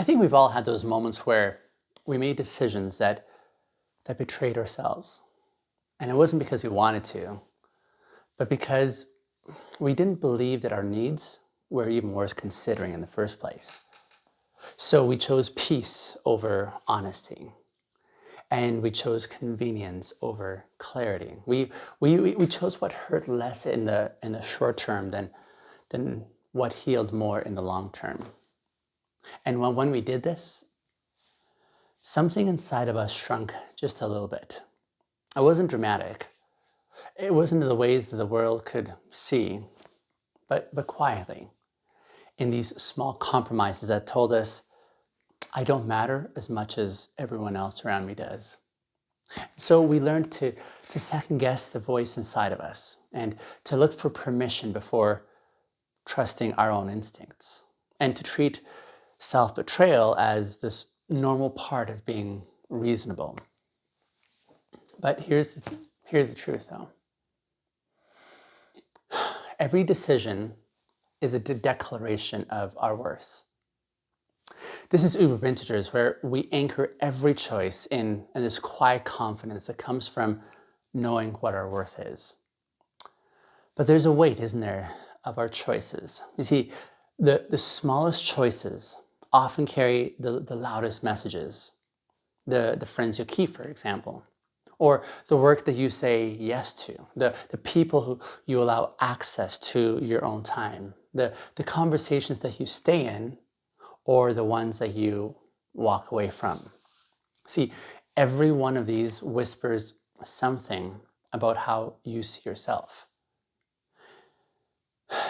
I think we've all had those moments where we made decisions that betrayed ourselves. And it wasn't because we wanted to, but because we didn't believe that our needs were even worth considering in the first place. So we chose peace over honesty. And we chose convenience over clarity. We chose what hurt less in the short term than what healed more in the long term. And when we did this, something inside of us shrunk just a little bit. It wasn't dramatic. It wasn't in the ways that the world could see, but quietly, in these small compromises that told us, I don't matter as much as everyone else around me does. So we learned to second guess the voice inside of us and to look for permission before trusting our own instincts, and to treat self-betrayal as this normal part of being reasonable. But here's the truth, though. Every decision is a declaration of our worth. This is Uber Bintegers, where we anchor every choice in this quiet confidence that comes from knowing what our worth is. But there's a weight, isn't there, of our choices. You see, the smallest choices often carry the loudest messages. The friends you keep, for example, or the work that you say yes to, the people who you allow access to your own time, the conversations that you stay in, or the ones that you walk away from. See, every one of these whispers something about how you see yourself.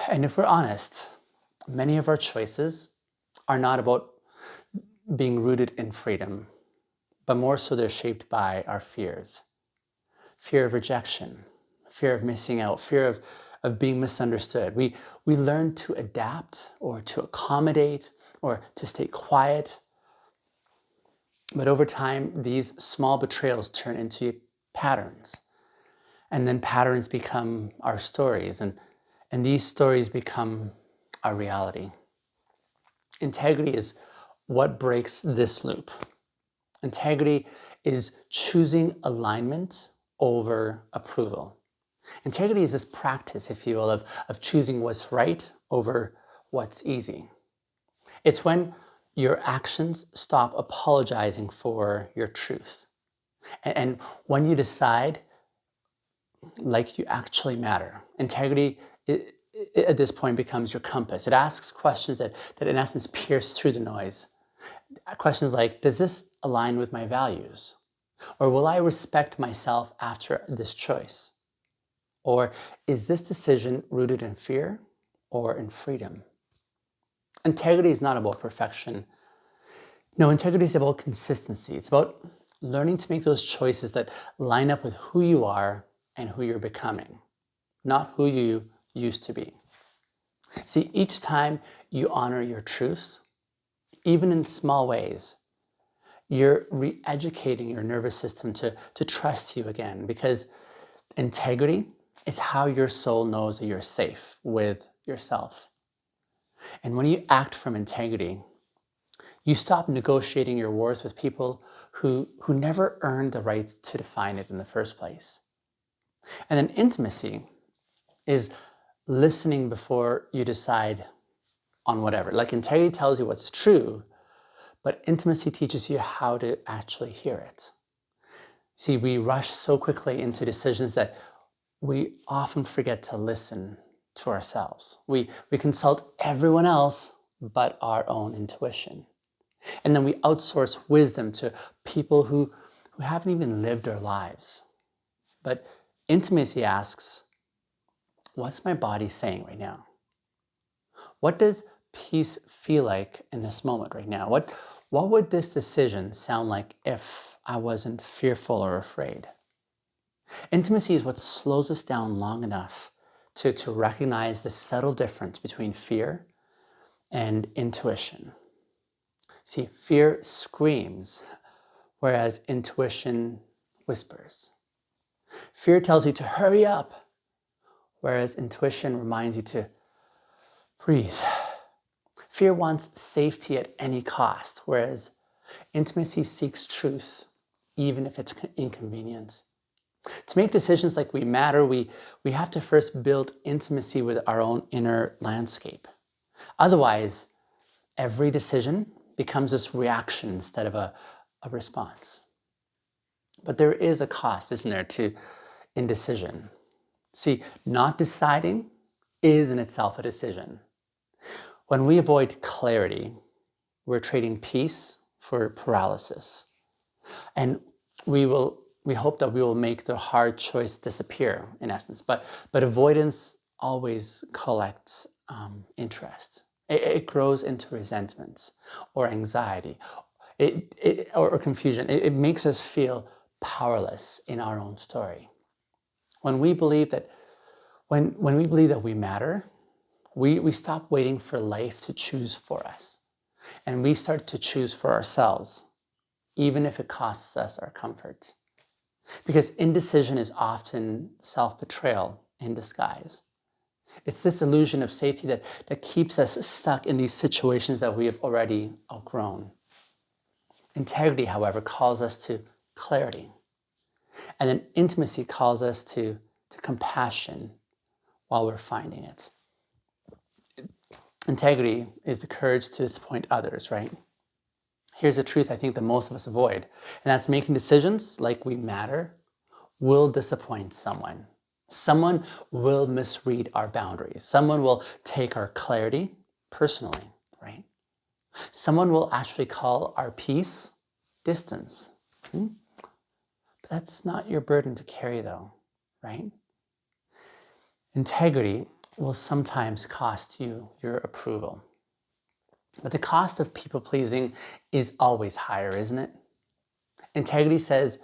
And if we're honest, many of our choices are not about being rooted in freedom, but more so they're shaped by our fears. Fear of rejection, fear of missing out, fear of being misunderstood. We learn to adapt or to accommodate or to stay quiet. But over time, these small betrayals turn into patterns. And then patterns become our stories, and these stories become our reality. Integrity is what breaks this loop. Integrity is choosing alignment over approval. Integrity is this practice, if you will, of choosing what's right over what's easy. It's when your actions stop apologizing for your truth. And when you decide, like, you actually matter. Integrity at this point becomes your compass. It asks questions that in essence pierce through the noise. Questions like, does this align with my values? Or will I respect myself after this choice? Or is this decision rooted in fear or in freedom? Integrity is not about perfection. No, integrity is about consistency. It's about learning to make those choices that line up with who you are and who you're becoming, not who you used to be. See, each time you honor your truth, even in small ways, you're re-educating your nervous system to trust you again, because integrity is how your soul knows that you're safe with yourself. And when you act from integrity, you stop negotiating your worth with people who never earned the right to define it in the first place. And then intimacy is listening before you decide on whatever. Like, integrity tells you what's true, but intimacy teaches you how to actually hear it. See, we rush so quickly into decisions that we often forget to listen to ourselves. We consult everyone else but our own intuition. And then we outsource wisdom to people who haven't even lived their lives. But intimacy asks, what's my body saying right now? What does peace feel like in this moment right now? What would this decision sound like if I wasn't fearful or afraid? Intimacy is what slows us down long enough to recognize the subtle difference between fear and intuition. See, fear screams, whereas intuition whispers. Fear tells you to hurry up, whereas intuition reminds you to breathe. Fear wants safety at any cost, whereas intimacy seeks truth, even if it's inconvenient. To make decisions like we matter, we have to first build intimacy with our own inner landscape. Otherwise, every decision becomes this reaction instead of a response. But there is a cost, isn't there, to indecision. See, not deciding is in itself a decision. When we avoid clarity, we're trading peace for paralysis. And we hope that we will make the hard choice disappear, in essence. But avoidance always collects interest. It grows into resentment or anxiety or confusion. It makes us feel powerless in our own story. When we believe that we matter, we stop waiting for life to choose for us. And we start to choose for ourselves, even if it costs us our comfort. Because indecision is often self-betrayal in disguise. It's this illusion of safety that keeps us stuck in these situations that we have already outgrown. Integrity, however, calls us to clarity. And then intimacy calls us to compassion while we're finding it. Integrity is the courage to disappoint others, right? Here's a truth I think that most of us avoid, and that's making decisions like we matter will disappoint someone. Someone will misread our boundaries. Someone will take our clarity personally, right? Someone will actually call our peace distance. But that's not your burden to carry though, right? Integrity will sometimes cost you your approval. But the cost of people pleasing is always higher, isn't it? Integrity says,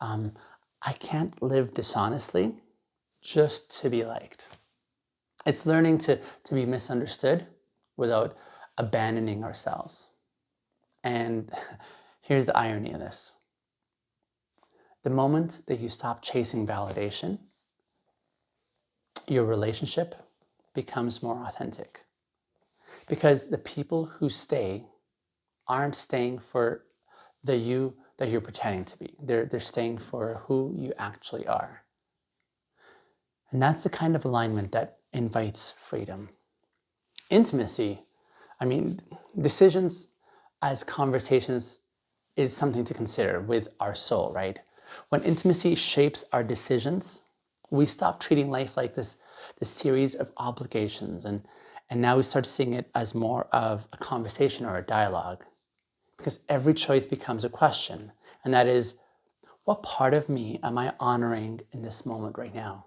I can't live dishonestly just to be liked. It's learning to be misunderstood without abandoning ourselves. And here's the irony of this. The moment that you stop chasing validation, your relationship becomes more authentic. Because the people who stay aren't staying for the you that you're pretending to be. They're staying for who you actually are. And that's the kind of alignment that invites freedom. Intimacy, decisions as conversations is something to consider with our soul, right? When intimacy shapes our decisions, we stop treating life like this series of obligations, and now we start seeing it as more of a conversation or a dialogue. Because every choice becomes a question, and that is, what part of me am I honoring in this moment right now?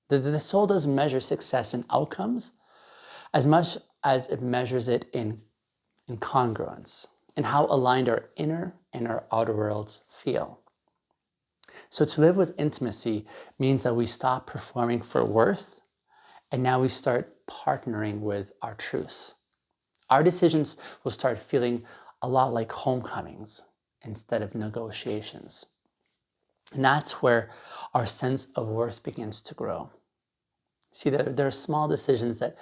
The soul doesn't measure success in outcomes as much as it measures it in congruence, and how aligned our inner and our outer worlds feel. So to live with intimacy means that we stop performing for worth, and now we start partnering with our truth. Our decisions will start feeling a lot like homecomings instead of negotiations. And that's where our sense of worth begins to grow. See, there are small decisions that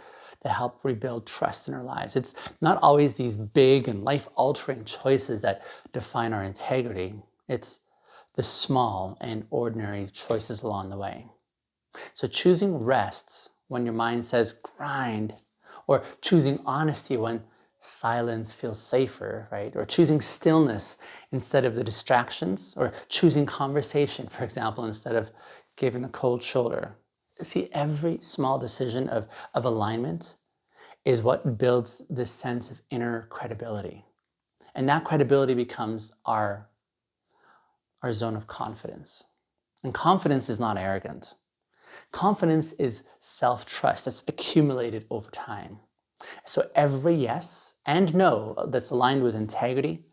help rebuild trust in our lives. It's not always these big and life-altering choices that define our integrity. It's the small and ordinary choices along the way. So choosing rest when your mind says grind, or choosing honesty when silence feels safer, right? Or choosing stillness instead of the distractions, or choosing conversation, for example, instead of giving a cold shoulder. See, every small decision of alignment is what builds this sense of inner credibility. And that credibility becomes our zone of confidence. And confidence is not arrogant. Confidence is self-trust that's accumulated over time. So every yes and no that's aligned with integrity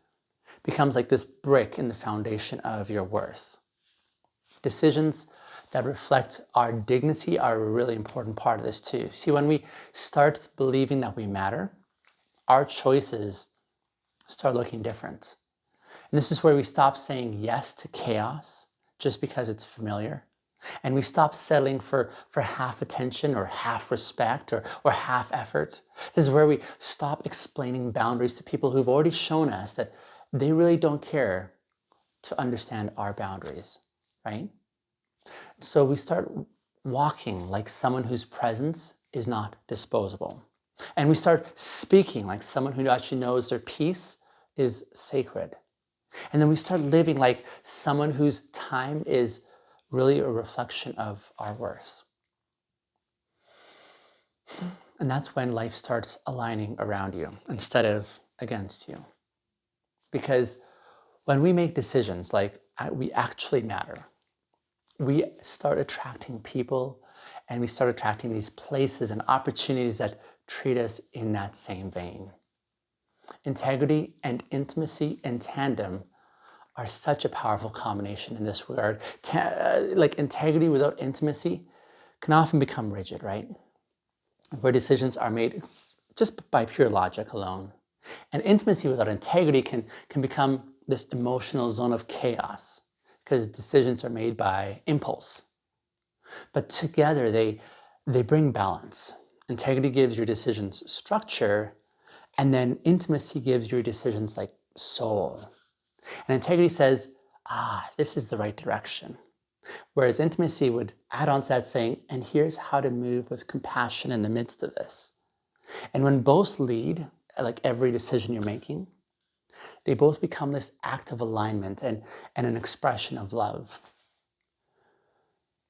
becomes like this brick in the foundation of your worth. Decisions that reflect our dignity are a really important part of this too. See, when we start believing that we matter, our choices start looking different. And this is where we stop saying yes to chaos just because it's familiar. And we stop settling for half attention or half respect or half effort. This is where we stop explaining boundaries to people who've already shown us that they really don't care to understand our boundaries, right? So we start walking like someone whose presence is not disposable. And we start speaking like someone who actually knows their peace is sacred. And then we start living like someone whose time is really a reflection of our worth. And that's when life starts aligning around you instead of against you. Because when we make decisions like we actually matter, we start attracting people and we start attracting these places and opportunities that treat us in that same vein. Integrity and intimacy in tandem are such a powerful combination in this regard. Like integrity without intimacy can often become rigid, right? Where decisions are made just by pure logic alone. And intimacy without integrity can become this emotional zone of chaos because decisions are made by impulse. But together they bring balance. Integrity gives your decisions structure, and then intimacy gives your decisions like soul. And integrity says, this is the right direction. Whereas intimacy would add on to that saying, and here's how to move with compassion in the midst of this. And when both lead, like every decision you're making, they both become this act of alignment and an expression of love.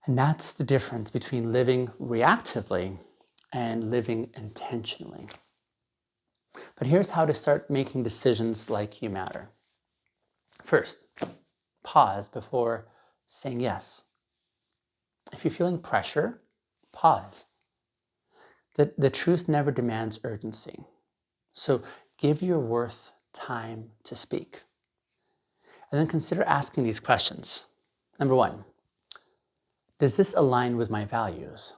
And that's the difference between living reactively and living intentionally. But here's how to start making decisions like you matter. First, pause before saying yes. If you're feeling pressure, pause. The truth never demands urgency. So give your worth time to speak. And then consider asking these questions. Number one, does this align with my values?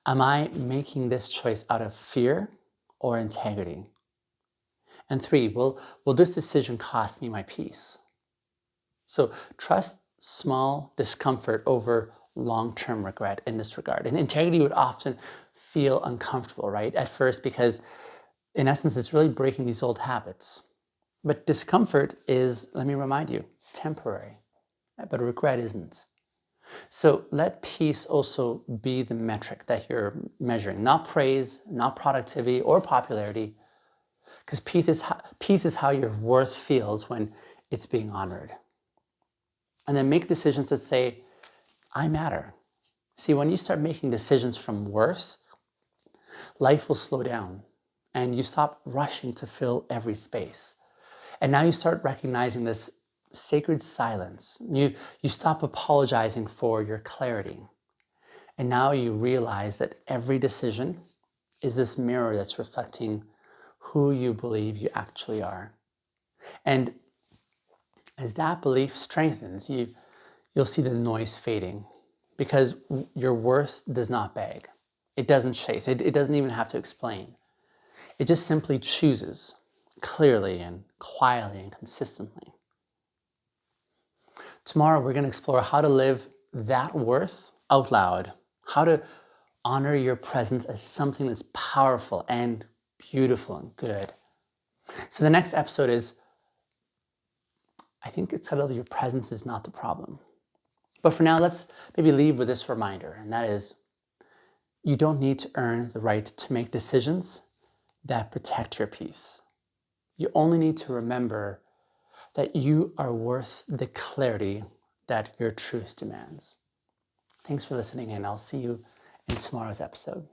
Am I making this choice out of fear or integrity? And three, will this decision cost me my peace? So trust small discomfort over long-term regret in this regard. And integrity would often feel uncomfortable, right? At first, because in essence, it's really breaking these old habits. But discomfort is, let me remind you, temporary, right? But regret isn't. So let peace also be the metric that you're measuring, not praise, not productivity or popularity, because peace is how your worth feels when it's being honored. And then make decisions that say, I matter. See, when you start making decisions from worth, life will slow down and you stop rushing to fill every space. And now you start recognizing this sacred silence. You stop apologizing for your clarity. And now you realize that every decision is this mirror that's reflecting who you believe you actually are. And as that belief strengthens, you'll see the noise fading because your worth does not beg. It doesn't chase. It doesn't even have to explain. It just simply chooses clearly and quietly and consistently. Tomorrow, we're going to explore how to live that worth out loud, how to honor your presence as something that's powerful and beautiful and good. So the next episode is, I think it's titled, Your Presence is Not the Problem. But for now, let's maybe leave with this reminder, and that is, you don't need to earn the right to make decisions that protect your peace. You only need to remember that you are worth the clarity that your truth demands. Thanks for listening, and I'll see you in tomorrow's episode.